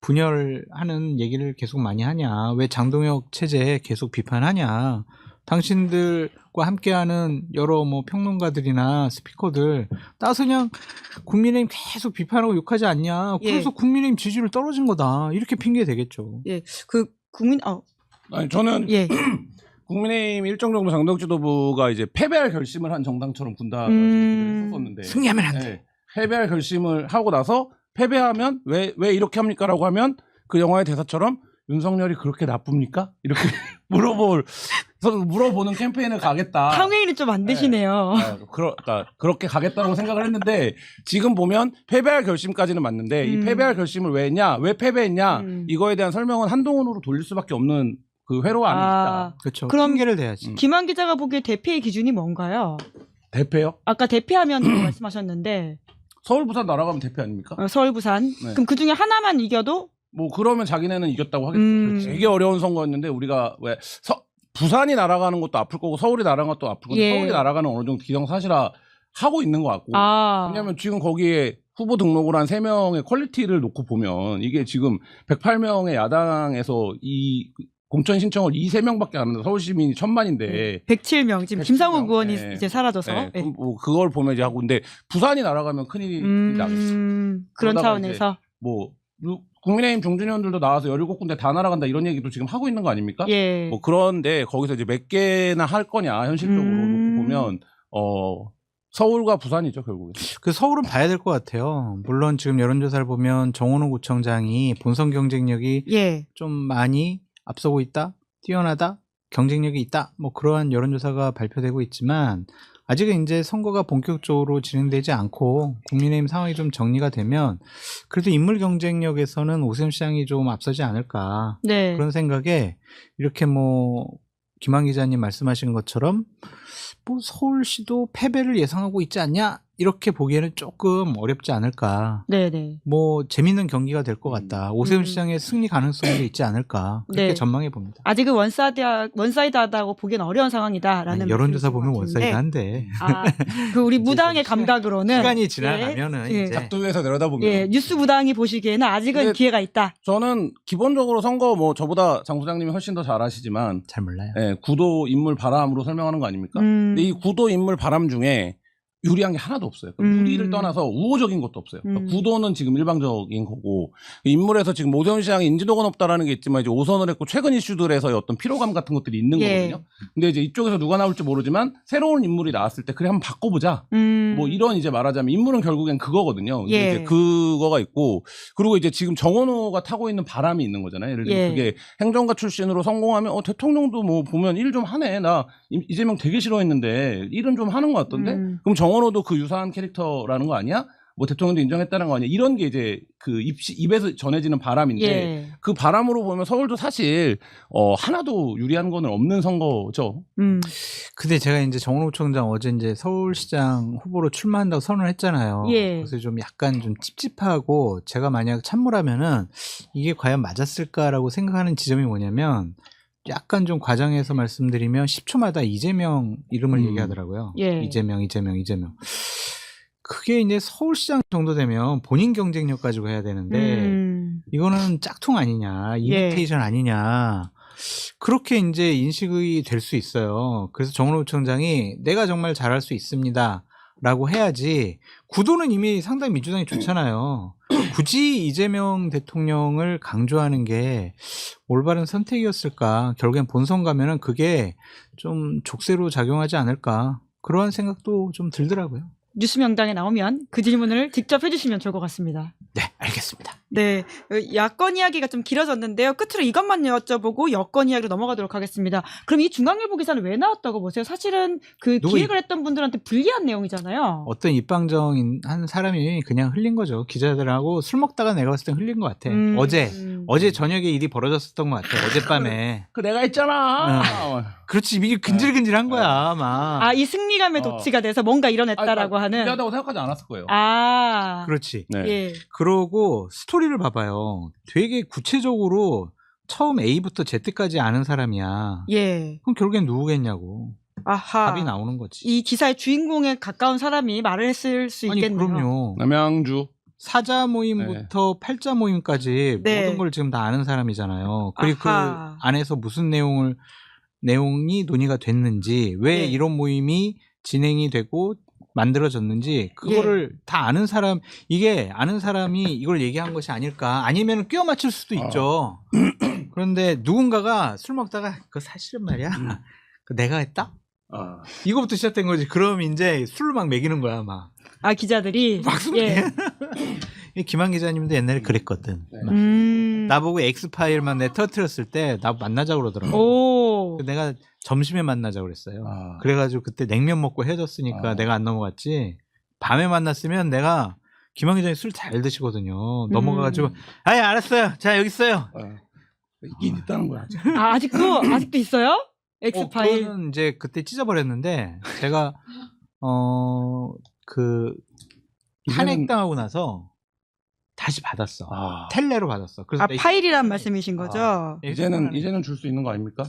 분열하는 얘기를 계속 많이 하냐? 왜 장동혁 체제 계속 비판하냐? 당신들과 함께하는 여러 뭐 평론가들이나 스피커들 따서 그냥 국민의힘 계속 비판하고 욕하지 않냐? 그래서 예. 국민의힘 지지율 떨어진 거다. 이렇게 핑계 대겠죠. 예. 그 국민 아니 저는 예. 국민의힘 일정 정도 장동혁 지도부가 이제 패배할 결심을 한 정당처럼 군다라는 얘기를 했었는데 승리하면 안 돼. 네, 패배할 결심을 하고 나서 패배하면 왜 이렇게 합니까라고 하면 그 영화의 대사처럼 윤석열이 그렇게 나쁩니까? 이렇게 물어보는 캠페인을 가겠다. 탕웨이는 좀 안 되시네요. 그러니까 그렇게 가겠다고 생각을 했는데 지금 보면 패배할 결심까지는 맞는데 이 패배할 결심을 왜 했냐, 왜 패배했냐 이거에 대한 설명은 한동훈으로 돌릴 수밖에 없는 그 회로 안에 있다. 그렇죠. 그럼 핑계를 대야지. 김한 기자가 보기에 대패의 기준이 뭔가요? 대패요? 아까 대패하면 말씀하셨는데 서울 부산 날아가면 대패 아닙니까? 서울 부산. 네. 그럼 그 중에 하나만 이겨도 뭐 그러면 자기네는 이겼다고 하겠죠. 되게 어려운 선거였는데 우리가 왜 부산이 날아가는 것도 아플 거고 서울이 날아가는 것도 아플 건데 예. 서울이 날아가는 어느 정도 기정사실화 하고 있는 것 같고 왜냐하면 지금 거기에 후보 등록을 한 3명의 퀄리티를 놓고 보면 이게 지금 108명의 야당에서 이 공천 신청을 2-3명밖에 안 한다. 서울 시민이 1000만인데 107명 지금 107명. 김상욱 의원이 네. 이제 사라져서 네, 예. 뭐 그걸 보면 이제 하고 근데 부산이 날아가면 큰일이 나겠죠. 그런 그러다가 차원에서 뭐 국민의힘 중진위원들도 나와서 17군데 다 날아간다 이런 얘기도 지금 하고 있는 거 아닙니까? 예. 뭐 그런데 거기서 이제 몇 개나 할 거냐 현실적으로 놓고 보면 서울과 부산이죠 결국에. 그 서울은 봐야 될 것 같아요. 물론 지금 여론조사를 보면 정원호 구청장이 본선 경쟁력이 예. 좀 많이 앞서고 있다, 뛰어나다, 경쟁력이 있다, 뭐 그러한 여론조사가 발표되고 있지만 아직은 이제 선거가 본격적으로 진행되지 않고 국민의힘 상황이 좀 정리가 되면 그래도 인물 경쟁력에서는 오세훈 시장이 좀 앞서지 않을까 네. 그런 생각에 이렇게 뭐 김한 기자님 말씀하신 것처럼 뭐 서울시도 패배를 예상하고 있지 않냐 이렇게 보기에는 조금 어렵지 않을까. 네네. 뭐 재밌는 경기가 될 것 같다. 오세훈 시장의 승리 가능성도 있지 않을까. 그렇게 네. 전망해 봅니다. 아직은 원사이드하다고 보기엔 어려운 상황이다라는 아니, 여론조사 보면 말씀이신 것 원사이드한데 그 우리 무당의 감각으로는 시간이 지나가면은 예. 이제 작두에서 내려다보면 예, 뉴스 무당이 보시기에는 아직은 근데 기회가 있다. 저는 기본적으로 선거 뭐 저보다 장 소장님이 훨씬 더 잘 아시지만 잘 몰라요. 구도 인물 바람으로 설명하는 거 아닙니까? 근데 이 구도 인물 바람 중에 유리한 게 하나도 없어요. 유리를 떠나서 우호적인 것도 없어요. 그러니까 구도는 지금 일방적인 거고 인물에서 지금 오세훈 시장이 인지도가 높다라는 게 있지만 이제 오선을 했고 최근 이슈들에서의 어떤 피로감 같은 것들이 있는 예. 거거든요. 근데 이제 이쪽에서 누가 나올지 모르지만 새로운 인물이 나왔을 때 그래 한번 바꿔보자. 뭐 이런 이제 말하자면 인물은 결국엔 그거거든요. 근데 예. 이제 그거가 있고 그리고 이제 지금 정원호가 타고 있는 바람이 있는 거잖아요. 예를 들면 예. 그게 행정가 출신으로 성공하면 대통령도 뭐 보면 일 좀 하네. 나 이재명 되게 싫어했는데 일은 좀 하는 것 같던데. 그럼 정원호도 그 유사한 캐릭터라는 거 아니야? 뭐 대통령도 인정했다는 거 아니야? 이런 게 이제 그 입에서 전해지는 바람인데 예. 그 바람으로 보면 서울도 사실 하나도 유리한 거는 없는 선거죠. 근데 제가 이제 정원호 총장 어제 이제 서울시장 후보로 출마한다고 선언을 했잖아요. 예. 그래서 좀 약간 좀 찝찝하고 제가 만약 참모라면은 이게 과연 맞았을까라고 생각하는 지점이 뭐냐면 약간 좀 과장해서 말씀드리면 10초마다 이재명 이름을 얘기하더라고요. 예. 이재명. 그게 이제 서울시장 정도 되면 본인 경쟁력 가지고 해야 되는데 이거는 짝퉁 아니냐, 이미테이션 아니냐. 그렇게 이제 인식이 될 수 있어요. 그래서 정은호 부총장이 내가 정말 잘할 수 있습니다. 라고 해야지. 구도는 이미 상당히 민주당이 좋잖아요. 굳이 이재명 대통령을 강조하는 게 올바른 선택이었을까? 결국엔 본선 가면은 그게 좀 족쇄로 작용하지 않을까? 그러한 생각도 좀 들더라고요. 뉴스 명당에 나오면 그 질문을 직접 해주시면 좋을 것 같습니다. 네, 알겠습니다. 네, 야권 이야기가 좀 길어졌는데요. 끝으로 이것만 여쭤보고 여권 이야기로 넘어가도록 하겠습니다. 그럼 이 중앙일보 기사는 왜 나왔다고 보세요? 사실은 그 기획을 했던 분들한테 불리한 내용이잖아요. 어떤 입방정인 한 사람이 그냥 흘린 거죠. 기자들하고 술 먹다가 내가 봤을 땐 흘린 것 같아. 어제 저녁에 일이 벌어졌었던 것 같아. 어젯밤에. 그 내가 했잖아. 그렇지, 이게 근질근질한 거야, 막. 아, 이 승리감에 도취가 돼서 뭔가 이뤄냈다라고 하는. 불리하다고 생각하지 않았을 거예요. 아, 그렇지. 네. 예. 그러고 스토리를 봐봐요. 되게 구체적으로 처음 A부터 Z까지 아는 사람이야. 예. 그럼 결국엔 누구겠냐고. 아하. 답이 나오는 거지. 이 기사의 주인공에 가까운 사람이 말을 했을 수 아니, 있겠네요. 그럼요. 남양주. 사자 모임부터 팔자 모임까지 네. 모든 걸 지금 다 아는 사람이잖아요. 그리고 아하. 그 안에서 무슨 내용이 논의가 됐는지, 왜 네. 이런 모임이 진행이 되고 만들어졌는지 그거를 다 아는 사람, 이게 아는 사람이 이걸 얘기한 것이 아닐까. 아니면 끼워 맞출 수도 있죠. 그런데 누군가가 술 먹다가 그 사실은 말이야. 그 내가 했다? 이거부터 시작된 거지. 그럼 이제 술을 막 먹이는 거야, 막. 아, 기자들이. 막 술. 예. 김한 기자님도 옛날에 그랬거든. 나보고 엑스파일만 내 터뜨렸을 때 나 만나자고 그러더라고. 오. 내가 점심에 만나자고 그랬어요. 그래가지고 그때 냉면 먹고 헤어졌으니까 내가 안 넘어갔지. 밤에 만났으면 내가 김한 기자님 술 잘 드시거든요. 넘어가가지고 아예 알았어요. 자 여기 있어요. 있긴 있다는 거야. 아, 아직도 있어요? 엑스파일. 그거는 이제 그때 찢어버렸는데 제가 그 탄핵당하고 나서 다시 받았어. 텔레로 받았어. 그래서 아, 파일이란 말씀이신 거죠? 이제는 줄 수 있는 거 아닙니까?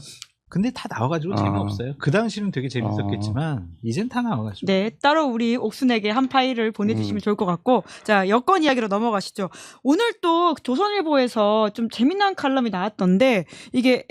근데 다 나와가지고 재미없어요. 그 당시는 되게 재밌었겠지만 이젠 다 나와가지고. 네, 따로 우리 옥순에게 한 파일을 보내주시면 좋을 것 같고, 자, 여권 이야기로 넘어가시죠. 오늘 또 조선일보에서 좀 재미난 칼럼이 나왔던데, 이게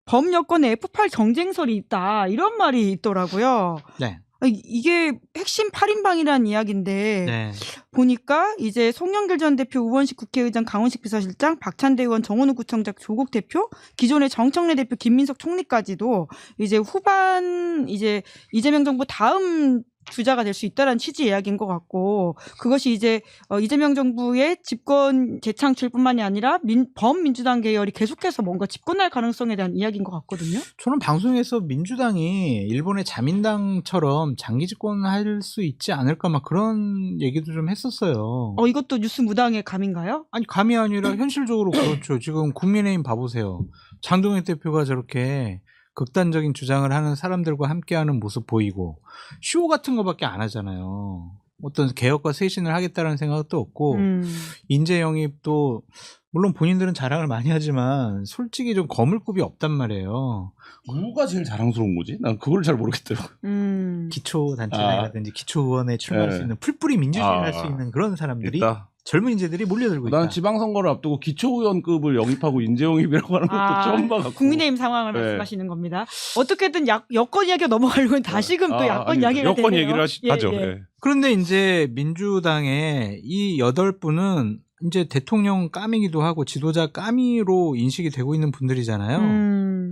범 여권에 F8 경쟁설이 있다, 이런 말이 있더라고요. 네. 이게 핵심 8인방이라는 이야기인데, 네. 보니까 이제 송영길 전 대표, 우원식 국회의장, 강훈식 비서실장, 박찬대 의원, 정원우 구청장, 조국 대표, 기존의 정청래 대표, 김민석 총리까지도 이제 후반 이제 이재명 정부 다음 주자가 될 수 있다라는 취지 이야기인 것 같고, 그것이 이제 이재명 정부의 집권 재창출뿐만이 아니라 범민주당 계열이 계속해서 뭔가 집권할 가능성에 대한 이야기인 것 같거든요. 저는 방송에서 민주당이 일본의 자민당처럼 장기 집권할 수 있지 않을까 막 그런 얘기도 좀 했었어요. 이것도 뉴스 무당의 감인가요? 아니 감이 아니라 현실적으로 그렇죠. 지금 국민의힘 봐보세요. 장동혁 대표가 저렇게 극단적인 주장을 하는 사람들과 함께하는 모습 보이고 쇼 같은 거밖에 안 하잖아요. 어떤 개혁과 쇄신을 하겠다는 생각도 없고 인재 영입도 물론 본인들은 자랑을 많이 하지만 솔직히 좀 거물급이 없단 말이에요. 누가 제일 자랑스러운 거지? 난 그걸 잘 모르겠더라고. 기초단체라든지 기초의원에 출마할 수 있는 풀뿌리 민주주의를 할 수 있는 그런 사람들이 있다. 젊은 인재들이 몰려들고 있다. 난 지방선거를 앞두고 기초의원급을 영입하고 인재영입이라고 하는 것도 처음 봐갖고. 국민의힘 상황을 네. 말씀하시는 겁니다. 어떻게든 여권 이야기가 넘어가려고 다시금 또 야권 이야기가 여권 되네요. 얘기를 하죠. 예. 예. 그런데 이제 민주당의 이 8분은 이제 대통령 까미기도 하고 지도자 까미로 인식이 되고 있는 분들이잖아요.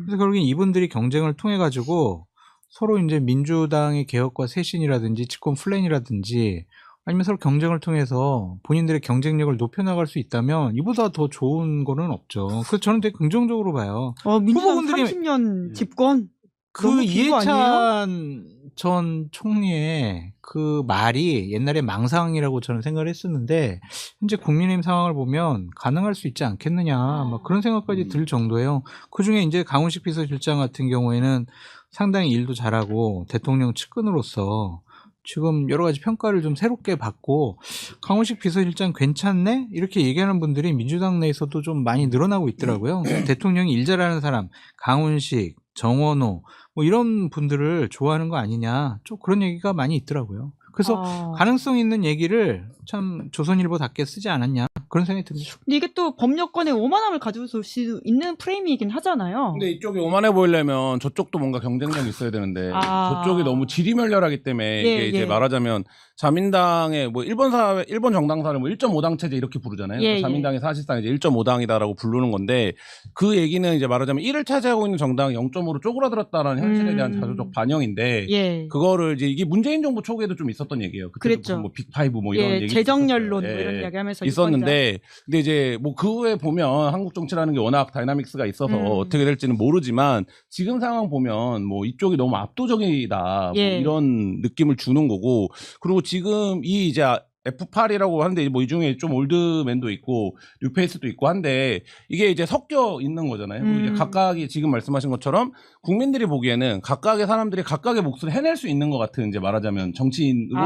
그래서 결국엔 이분들이 경쟁을 통해 가지고 서로 이제 민주당의 개혁과 쇄신이라든지 집권 플랜이라든지 아니면 서로 경쟁을 통해서 본인들의 경쟁력을 높여나갈 수 있다면 이보다 더 좋은 거는 없죠. 그래서 저는 되게 긍정적으로 봐요. 민주당 후보군들이 30년 집권. 그 너무 긴거 이해찬 전 총리의 그 말이 옛날에 망상이라고 저는 생각을 했었는데 현재 국민의힘 상황을 보면 가능할 수 있지 않겠느냐 막 그런 생각까지 들 정도예요. 그중에 이제 강훈식 비서실장 같은 경우에는 상당히 일도 잘하고 대통령 측근으로서 지금 여러 가지 평가를 좀 새롭게 받고 강훈식 비서실장 괜찮네? 이렇게 얘기하는 분들이 민주당 내에서도 좀 많이 늘어나고 있더라고요. 대통령이 일 잘하는 사람, 강훈식, 정원호 뭐 이런 분들을 좋아하는 거 아니냐, 좀 그런 얘기가 많이 있더라고요. 그래서 가능성 있는 얘기를 참 조선일보답게 쓰지 않았냐, 그런 생각이 듭니다. 근데 이게 또 법여권의 오만함을 가지고 올 수 있는 프레임이긴 하잖아요. 근데 이쪽이 오만해 보이려면 저쪽도 뭔가 경쟁력이 있어야 되는데 저쪽이 너무 지리멸렬하기 때문에 이게 이제 말하자면 자민당의 뭐 일본 정당사를 뭐 1.5당 체제 이렇게 부르잖아요. 자민당이 사실상 이제 1.5당이다라고 부르는 건데, 그 얘기는 이제 말하자면 1을 차지하고 있는 정당이 0.5로 쪼그라들었다라는 현실에 대한 자조적 반영인데, 그거를 이제 이게 문재인 정부 초기에도 좀 있었던 얘기예요. 그때도 뭐 빅5 뭐 이런 얘기 재정연론 뭐 이런 얘기 하면서 있었는데, 근데 이제 뭐 그 후에 보면 한국 정치라는 게 워낙 다이나믹스가 있어서 어떻게 될지는 모르지만 지금 상황 보면 뭐 이쪽이 너무 압도적이다 뭐 이런 느낌을 주는 거고, 그리고 지금 이 이제 F8이라고 하는데 뭐 이 중에 좀 올드맨도 있고 뉴페이스도 있고 한데, 이게 이제 섞여 있는 거잖아요. 그리고 이제 각각이 지금 말씀하신 것처럼 국민들이 보기에는 각각의 사람들이 각각의 몫을 해낼 수 있는 것 같은, 이제 말하자면 정치인으로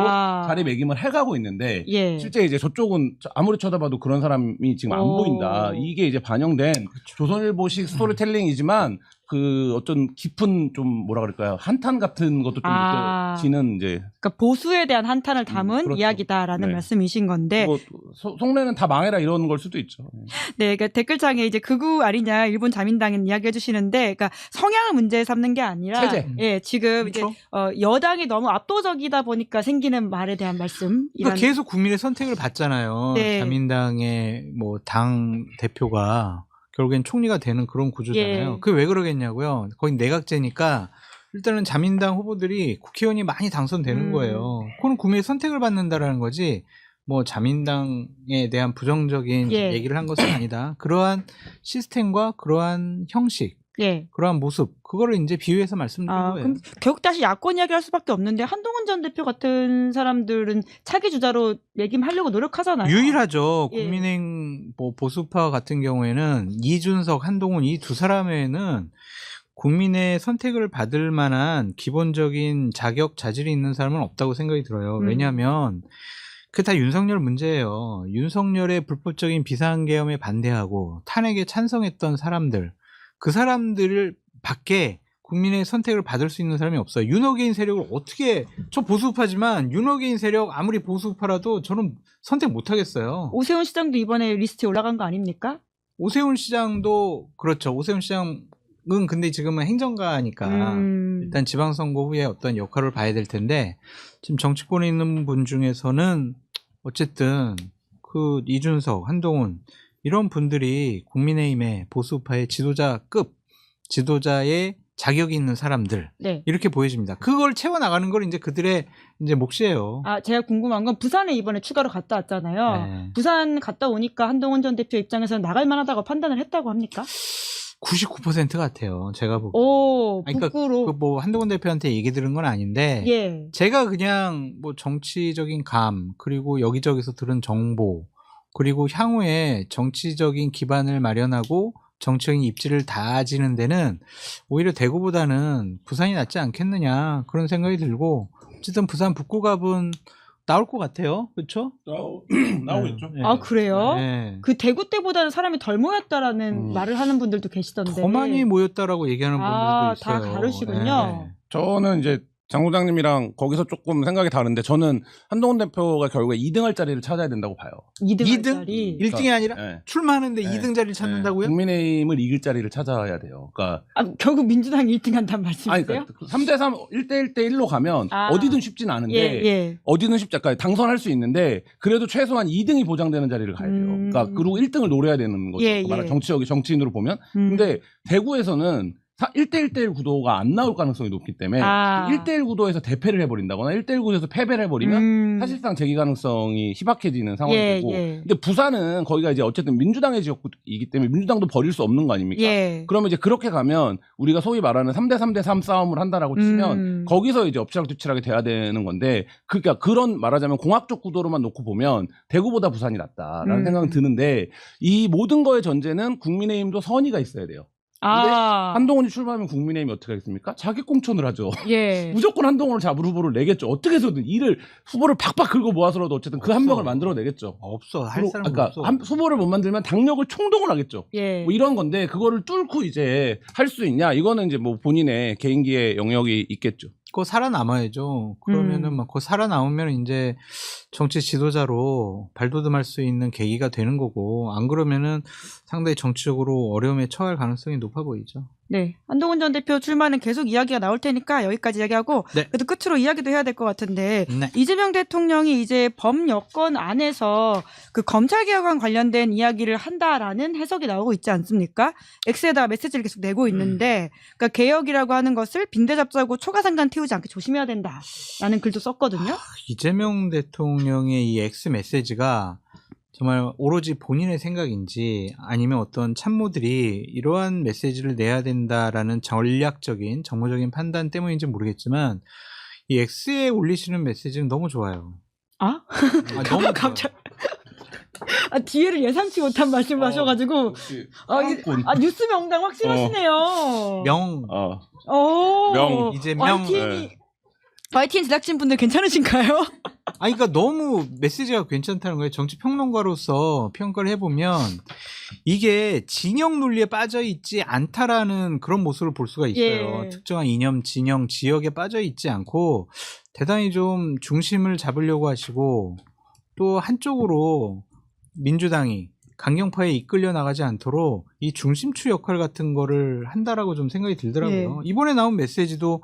자리매김을 해가고 있는데, 실제 이제 저쪽은 아무리 쳐다봐도 그런 사람이 지금 안 보인다. 이게 이제 반영된 조선일보식 스토리텔링이지만 그 어떤 깊은 좀 뭐라 그럴까요, 한탄 같은 것도 좀 느껴지는, 이제 그러니까 보수에 대한 한탄을 담은 이야기다라는 말씀이신 건데, 뭐 속내는 다 망해라 이런 걸 수도 있죠. 네, 그러니까 댓글창에 이제 극우 아니냐 일본 자민당은 이야기해 주시는데, 그러니까 성향을 문제 삼는 게 아니라 체제. 지금 이제 여당이 너무 압도적이다 보니까 생기는 말에 대한 말씀. 그러니까 계속 국민의 선택을 받잖아요. 자민당의 뭐 당 대표가 결국엔 총리가 되는 그런 구조잖아요. 그게 왜 그러겠냐고요. 거기 내각제니까 일단은 자민당 후보들이 국회의원이 많이 당선되는 거예요. 그건 국민의 선택을 받는다라는 거지, 뭐 자민당에 대한 부정적인 얘기를 한 것은 아니다. 그러한 시스템과 그러한 형식, 그러한 모습, 그거를 이제 비유해서 말씀드린 거예요. 그럼 결국 다시 야권 이야기를 할 수밖에 없는데, 한동훈 전 대표 같은 사람들은 차기 주자로 매김하려고 노력하잖아요. 유일하죠. 국민의힘 뭐 보수파 같은 경우에는 이준석, 한동훈 이 두 사람 외에는 국민의 선택을 받을 만한 기본적인 자격, 자질이 있는 사람은 없다고 생각이 들어요. 왜냐하면 그게 다 윤석열 문제예요. 윤석열의 불법적인 비상계엄에 반대하고 탄핵에 찬성했던 사람들, 그 사람들을 밖에 국민의 선택을 받을 수 있는 사람이 없어요. 윤호개인 세력을 어떻게, 저 보수파지만 윤호개인 세력 아무리 보수파라도 저는 선택 못 하겠어요. 오세훈 시장도 이번에 리스트에 올라간 거 아닙니까? 오세훈 시장도 그렇죠. 오세훈 시장은 근데 지금은 행정가니까 일단 지방선거 후에 어떤 역할을 봐야 될 텐데, 지금 정치권에 있는 분 중에서는 어쨌든 그 이준석, 한동훈 이런 분들이 국민의힘의 보수파의 지도자의 자격이 있는 사람들, 이렇게 보여집니다. 그걸 채워나가는 걸 이제 그들의 이제 몫이에요. 제가 궁금한 건 부산에 이번에 추가로 갔다 왔잖아요. 부산 갔다 오니까 한동훈 전 대표 입장에서는 나갈 만하다고 판단을 했다고 합니까? 99% 같아요. 제가 보고. 그러니까 뭐 한동훈 대표한테 얘기 들은 건 아닌데, 제가 그냥 뭐 정치적인 감, 그리고 여기저기서 들은 정보, 그리고 향후에 정치적인 기반을 마련하고 정치적인 입지를 다지는 데는 오히려 대구보다는 부산이 낫지 않겠느냐, 그런 생각이 들고, 어쨌든 부산 북구갑은 나올 것 같아요. 그렇죠? 나오고 있죠. 그래요? 그 대구 때보다는 사람이 덜 모였다라는 말을 하는 분들도 계시던데. 더 많이 모였다라고 얘기하는 분들도 있어요. 다 다르시군요. 저는 이제 장 소장님이랑 거기서 조금 생각이 다른데, 저는 한동훈 대표가 결국에 2등할 자리를 찾아야 된다고 봐요. 2등? 자리? 1등이 아니라 출마하는데 2등 자리를 찾는다고요? 국민의힘을 이길 자리를 찾아야 돼요. 그러니까 결국 민주당이 1등 한다는 말씀이세요? 그러니까 3대3, 1대1대1로 가면 어디든 쉽진 않은데, 어디든 쉽지 않까 당선할 수 있는데 그래도 최소한 2등이 보장되는 자리를 가야 돼요. 그러니까 그리고 1등을 노려야 되는 거죠. 정치인으로 보면. 근데 대구에서는 1대1대1 구도가 안 나올 가능성이 높기 때문에 1대1 구도에서 대패를 해버린다거나 1대1 구도에서 패배를 해버리면 사실상 재기 가능성이 희박해지는 상황이 되고, 근데 부산은 거기가 이제 어쨌든 민주당의 지역이기 때문에 민주당도 버릴 수 없는 거 아닙니까? 그러면 이제 그렇게 가면 우리가 소위 말하는 3대3대3 싸움을 한다라고 치면 거기서 이제 엎치락뒤치락이 돼야 되는 건데, 그러니까 그런 말하자면 공학적 구도로만 놓고 보면 대구보다 부산이 낫다라는 생각은 드는데, 이 모든 거의 전제는 국민의힘도 선의가 있어야 돼요. 한동훈이 출마하면 국민의힘이 어떻게 하겠습니까? 자객 공천을 하죠. 예. 무조건 한동훈을 잡을 후보를 내겠죠. 어떻게 해서든 후보를 팍팍 긁어 모아서라도 어쨌든 그 한 명을 만들어내겠죠. 없어. 할 사람 그러니까 없어. 후보를 못 만들면 당력을 총동을 하겠죠. 예. 뭐 이런 건데 그거를 뚫고 이제 할 수 있냐? 이거는 이제 뭐 본인의 개인기의 영역이 있겠죠. 곧 살아남아야죠. 그러면은 막 곧 살아남으면 이제 정치 지도자로 발돋움할 수 있는 계기가 되는 거고, 안 그러면은 상당히 정치적으로 어려움에 처할 가능성이 높아 보이죠. 네. 한동훈 전 대표 출마는 계속 이야기가 나올 테니까 여기까지 이야기하고, 네. 그래도 끝으로 이야기도 해야 될 것 같은데, 네. 이재명 대통령이 이제 범여권 안에서 그 검찰개혁안 관련된 이야기를 한다라는 해석이 나오고 있지 않습니까? X에다가 메시지를 계속 내고 있는데, 그러니까 개혁이라고 하는 것을 빈대잡자고 초가상단 틔우지 않게 조심해야 된다라는 글도 썼거든요. 이재명 대통령의 이 X 메시지가 정말 오로지 본인의 생각인지 아니면 어떤 참모들이 이러한 메시지를 내야 된다라는 전략적인 정무적인 판단 때문인지 모르겠지만, 이 X에 올리시는 메시지는 너무 좋아요. 아? 너무 갑자기 뒤에를 예상치 못한 말씀을 하셔가지고 뉴스 명당 확실하시네요. 명 이재명. YTN 제작진 분들 괜찮으신가요? 그러니까 너무 메시지가 괜찮다는 거예요. 정치 평론가로서 평가를 해보면 이게 진영 논리에 빠져 있지 않다라는 그런 모습을 볼 수가 있어요. 예. 특정한 이념, 진영, 지역에 빠져 있지 않고 대단히 좀 중심을 잡으려고 하시고, 또 한쪽으로 민주당이 강경파에 이끌려 나가지 않도록 이 중심추 역할 같은 거를 한다라고 좀 생각이 들더라고요. 예. 이번에 나온 메시지도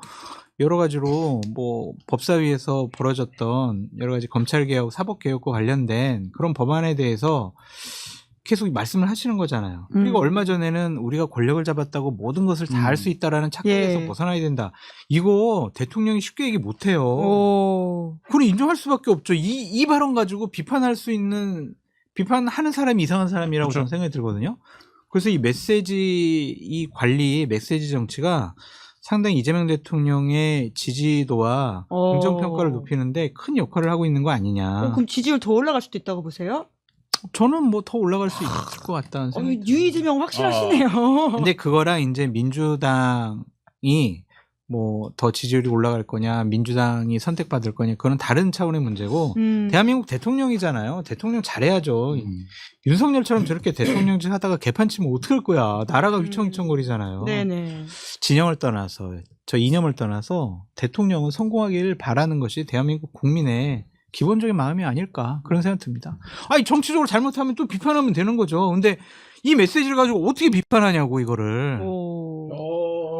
여러 가지로 뭐 법사위에서 벌어졌던 여러 가지 검찰개혁, 사법개혁과 관련된 그런 법안에 대해서 계속 말씀을 하시는 거잖아요. 그리고 얼마 전에는 우리가 권력을 잡았다고 모든 것을 다 할 수 있다라는 착각에서 예. 벗어나야 된다. 이거 대통령이 쉽게 얘기 못해요. 오. 그걸 인정할 수밖에 없죠. 이 발언 가지고 비판할 수 있는, 비판하는 사람이 이상한 사람이라고 그렇죠. 저는 생각이 들거든요. 그래서 이 메시지, 이 관리, 메시지 정치가 상당히 이재명 대통령의 지지도와 긍정평가를 높이는데 큰 역할을 하고 있는 거 아니냐. 그럼 지지율 더 올라갈 수도 있다고 보세요? 저는 뭐 더 올라갈 수 있을 것 같다는 생각이 들어요. 유이재명 확실하시네요. 근데 그거랑 이제 민주당이 뭐 더 지지율이 올라갈 거냐, 민주당이 선택받을 거냐, 그건 다른 차원의 문제고, 대한민국 대통령이잖아요. 대통령 잘해야죠. 윤석열처럼 저렇게 대통령질 하다가 개판 치면 어떡할 거야. 나라가 휘청휘청거리잖아요. 네네. 진영을 떠나서, 저 이념을 떠나서 대통령은 성공하기를 바라는 것이 대한민국 국민의 기본적인 마음이 아닐까, 그런 생각 듭니다. 정치적으로 잘못하면 또 비판하면 되는 거죠. 근데 이 메시지를 가지고 어떻게 비판하냐고, 이거를.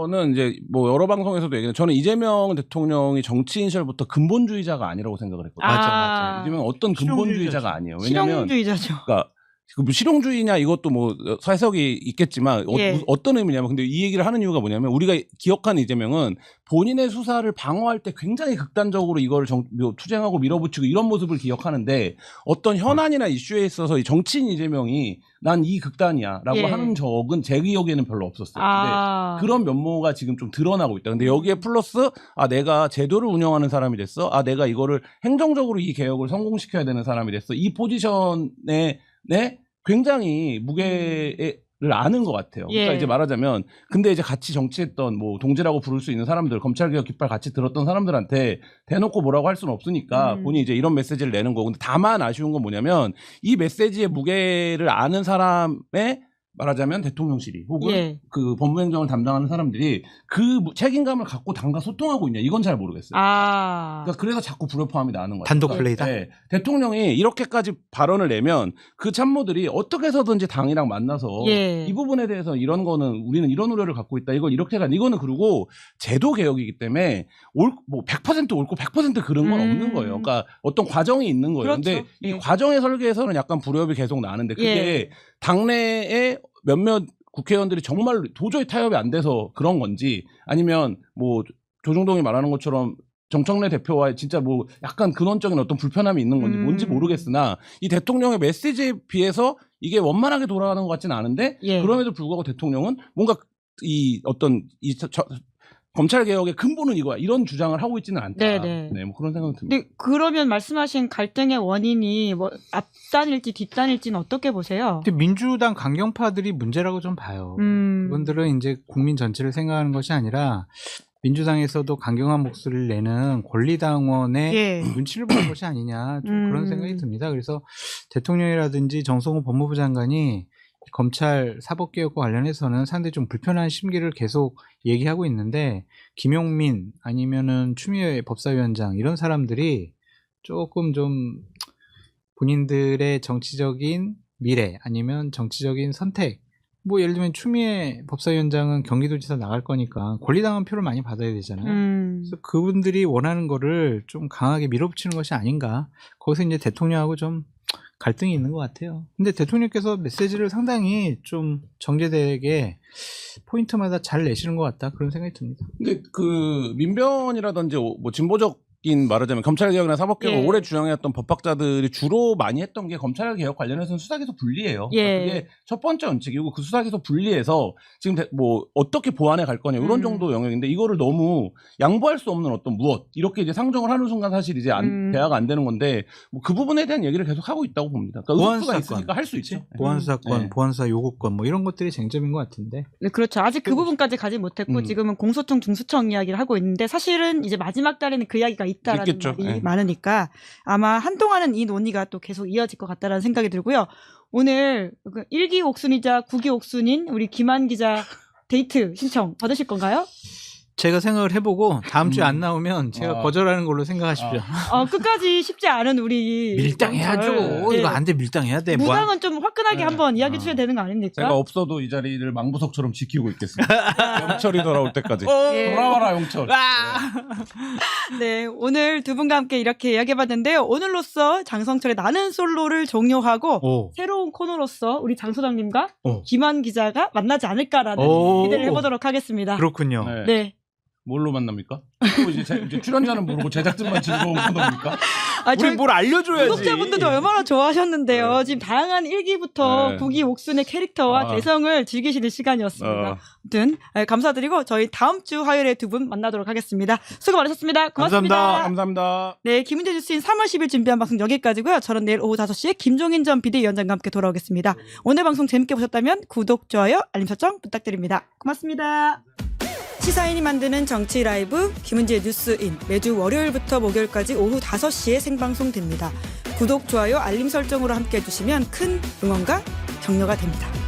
저는 이제 뭐 여러 방송에서도 얘기했는데, 저는 이재명 대통령이 정치인 시절부터 근본주의자가 아니라고 생각을 했거든요. 맞아. 이재명은 어떤 근본주의자가 아니에요. 왜냐면 실용주의자죠. 그러니까 그 실용주의냐 이것도 뭐 해석이 있겠지만 예. 어떤 의미냐면, 근데 이 얘기를 하는 이유가 뭐냐면, 우리가 기억하는 이재명은 본인의 수사를 방어할 때 굉장히 극단적으로 이거를 투쟁하고 밀어붙이고 이런 모습을 기억하는데, 어떤 현안이나 이슈에 있어서 이 정치인 이재명이 난 이 극단이야라고 예. 하는 적은 제 기억에는 별로 없었어요. 근데 그런 면모가 지금 좀 드러나고 있다. 근데 여기에 플러스 내가 제도를 운영하는 사람이 됐어. 내가 이거를 행정적으로 이 개혁을 성공시켜야 되는 사람이 됐어. 이 포지션에 굉장히 무게를 아는 것 같아요. 그러니까 예. 이제 말하자면, 근데 이제 같이 정치했던 뭐 동지라고 부를 수 있는 사람들, 검찰개혁 깃발 같이 들었던 사람들한테 대놓고 뭐라고 할 수는 없으니까 본인이 이제 이런 메시지를 내는 거고. 근데 다만 아쉬운 건 뭐냐면, 이 메시지의 무게를 아는 사람의, 말하자면 대통령실이 혹은 예. 그 법무행정을 담당하는 사람들이 그 책임감을 갖고 당과 소통하고 있냐, 이건 잘 모르겠어요. 그러니까 그래서 자꾸 불협화음이 나는 거예요. 단독 플레이다. 네. 대통령이 이렇게까지 발언을 내면 그 참모들이 어떻게 해서든지 당이랑 만나서 예. 이 부분에 대해서 이런 거는 우리는 이런 우려를 갖고 있다, 이걸 이렇게 이거는, 그리고 제도 개혁이기 때문에 뭐 100% 옳고 100% 그런 건 없는 거예요. 그러니까 어떤 과정이 있는 거예요. 그렇죠. 근데 이 예. 과정의 설계에서는 약간 불협이 계속 나는데, 그게 예. 당내에 몇몇 국회의원들이 정말 도저히 타협이 안 돼서 그런 건지, 아니면 뭐 조중동이 말하는 것처럼 정청래 대표와의 진짜 뭐 약간 근원적인 어떤 불편함이 있는 건지 뭔지 모르겠으나, 이 대통령의 메시지에 비해서 이게 원만하게 돌아가는 것 같지는 않은데, 예. 그럼에도 불구하고 대통령은 뭔가 이 어떤 검찰 개혁의 근본은 이거야. 이런 주장을 하고 있지는 않다. 네네. 네, 뭐 그런 생각이 듭니다. 근데 그러면 말씀하신 갈등의 원인이 뭐 앞단일지 뒷단일지는 어떻게 보세요? 근데 민주당 강경파들이 문제라고 좀 봐요. 그분들은 이제 국민 전체를 생각하는 것이 아니라 민주당에서도 강경한 목소리를 내는 권리당원의 예. 눈치를 보는 것이 아니냐 좀 그런 생각이 듭니다. 그래서 대통령이라든지 정성호 법무부 장관이 검찰 사법개혁과 관련해서는 상당히 좀 불편한 심기를 계속 얘기하고 있는데 김용민 아니면은 추미애 법사위원장 이런 사람들이 조금 좀 본인들의 정치적인 미래 아니면 정치적인 선택 뭐 예를 들면 추미애 법사위원장은 경기도지사 나갈 거니까 권리당원 표를 많이 받아야 되잖아요. 그래서 그분들이 원하는 거를 좀 강하게 밀어붙이는 것이 아닌가. 거기서 이제 대통령하고 좀 갈등이 있는 것 같아요. 근데 대통령께서 메시지를 상당히 좀 정제되게 포인트마다 잘 내시는 것 같다 그런 생각이 듭니다. 근데 그 민변이라든지 뭐 진보적인 말하자면 검찰개혁이나 사법개혁을 예. 오래 주장해왔던 법학자들이 주로 많이 했던 게 검찰개혁 관련해서는 수사기소 분리예요. 예. 그러니까 그게 첫 번째 원칙이고 그 수사기소 분리해서 지금 뭐 어떻게 보완해 갈 거냐 이런 정도 영역인데 이거를 너무 양보할 수 없는 어떤 무엇 이렇게 이제 상정을 하는 순간 사실 이제 대화가 안 되는 건데 뭐 그 부분에 대한 얘기를 계속 하고 있다고 봅니다. 그러니까 의혹수가 있으니까 할 수 있죠. 보안수사권, 네. 보안수사 요구권 뭐 이런 것들이 쟁점인 것 같은데. 네, 그렇죠. 아직 그 부분까지 가지 못했고 지금은 공소청, 중수청 이야기를 하고 있는데 사실은 이제 마지막 달에는 그 이야기가 있다라는 있겠죠. 말이 네. 많으니까 아마 한동안은 이 논의가 또 계속 이어질 것 같다라는 생각이 들고요. 오늘 1기 옥순이자 9기 옥순인 우리 김한 기자 데이트 신청 받으실 건가요? 제가 생각을 해보고 다음 주에 안 나오면 제가 거절하는 걸로 생각하십시오. 끝까지 쉽지 않은 우리 밀당해야죠. 네. 이거 안 돼, 밀당해야 돼. 무당은 좀 화끈하게 네. 한번 이야기해 주셔야 되는 거 아닙니까? 제가 없어도 이 자리를 망부석처럼 지키고 있겠습니다. 영철이 돌아올 때까지. 예. 돌아와라 영철. 네, 오늘 두 분과 함께 이렇게 이야기해봤는데요. 오늘로써 장성철의 나는 솔로를 종료하고 새로운 코너로서 우리 장 소장님과 김한 기자가 만나지 않을까라는 기대를 해보도록 하겠습니다. 그렇군요. 네. 네. 뭘로 만납니까? 또 이제 출연자는 모르고 제작진만 즐거운 코너입니까? 우리 뭘 알려줘야지. 구독자분들도 얼마나 좋아하셨는데요. 지금 다양한 1기부터 9기 옥순의 캐릭터와 개성을 즐기시는 시간이었습니다. 아무튼 감사드리고 저희 다음 주 화요일에 두 분 만나도록 하겠습니다. 수고 많으셨습니다. 고맙습니다. 감사합니다. 네, 김은재 뉴스인 3월 10일 준비한 방송 여기까지고요. 저는 내일 오후 5시에 김종인 전 비대위원장과 함께 돌아오겠습니다. 오늘 방송 재밌게 보셨다면 구독, 좋아요, 알림 설정 부탁드립니다. 고맙습니다. 시사인이 만드는 정치 라이브 김은지의 뉴스인 매주 월요일부터 목요일까지 오후 5시에 생방송됩니다. 구독, 좋아요, 알림 설정으로 함께해 주시면 큰 응원과 격려가 됩니다.